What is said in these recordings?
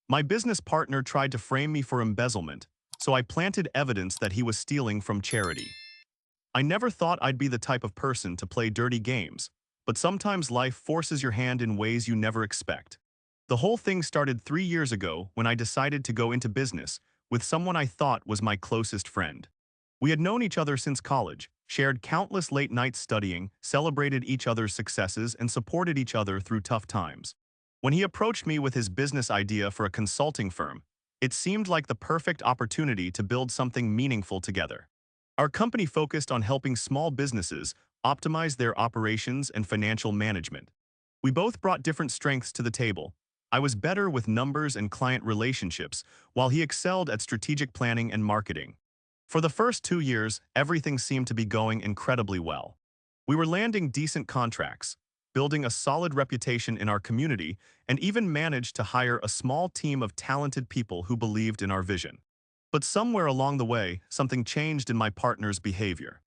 My business partner tried to frame me for embezzlement, so I planted evidence that he was stealing from charity. I never thought I'd be the type of person to play dirty games, but sometimes life forces your hand in ways you never expect. The whole thing started 3 years ago when I decided to go into business with someone I thought was my closest friend. We had known each other since college, shared countless late nights studying, celebrated each other's successes, and supported each other through tough times. When he approached me with his business idea for a consulting firm, it seemed like the perfect opportunity to build something meaningful together. Our company focused on helping small businesses optimize their operations and financial management. We both brought different strengths to the table. I was better with numbers and client relationships, while he excelled at strategic planning and marketing. For the first 2 years, everything seemed to be going incredibly well. We were landing decent contracts, building a solid reputation in our community, and even managed to hire a small team of talented people who believed in our vision. But somewhere along the way, something changed in my partner's behavior.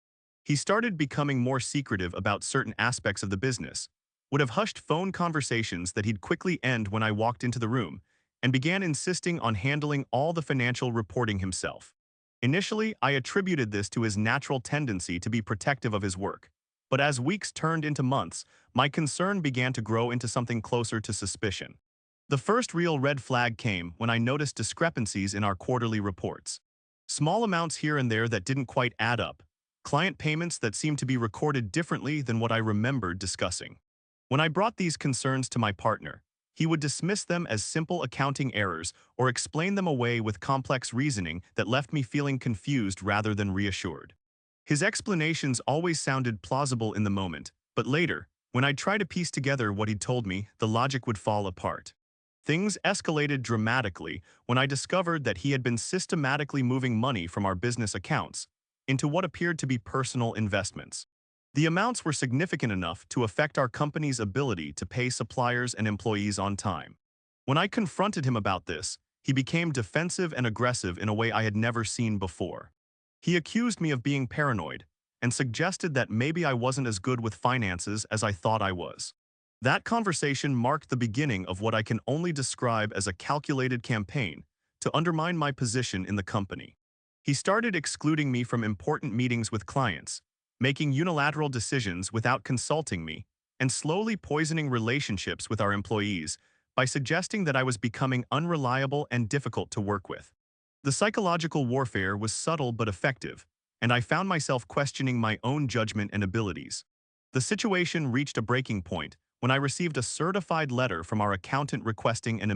He started becoming more secretive about certain aspects of the business, would have hushed phone conversations that he'd quickly end when I walked into the room, and began insisting on handling all the financial reporting himself. Initially, I attributed this to his natural tendency to be protective of his work. But as weeks turned into months, my concern began to grow into something closer to suspicion. The first real red flag came when I noticed discrepancies in our quarterly reports. Small amounts here and there that didn't quite add up, client payments that seemed to be recorded differently than what I remembered discussing. When I brought these concerns to my partner, he would dismiss them as simple accounting errors or explain them away with complex reasoning that left me feeling confused rather than reassured. His explanations always sounded plausible in the moment, but later, when I'd try to piece together what he'd told me, the logic would fall apart. Things escalated dramatically when I discovered that he had been systematically moving money from our business accounts into what appeared to be personal investments. The amounts were significant enough to affect our company's ability to pay suppliers and employees on time. When I confronted him about this, he became defensive and aggressive in a way I had never seen before. He accused me of being paranoid and suggested that maybe I wasn't as good with finances as I thought I was. That conversation marked the beginning of what I can only describe as a calculated campaign to undermine my position in the company. He started excluding me from important meetings with clients, making unilateral decisions without consulting me, and slowly poisoning relationships with our employees by suggesting that I was becoming unreliable and difficult to work with. The psychological warfare was subtle but effective, and I found myself questioning my own judgment and abilities. The situation reached a breaking point when I received a certified letter from our accountant requesting an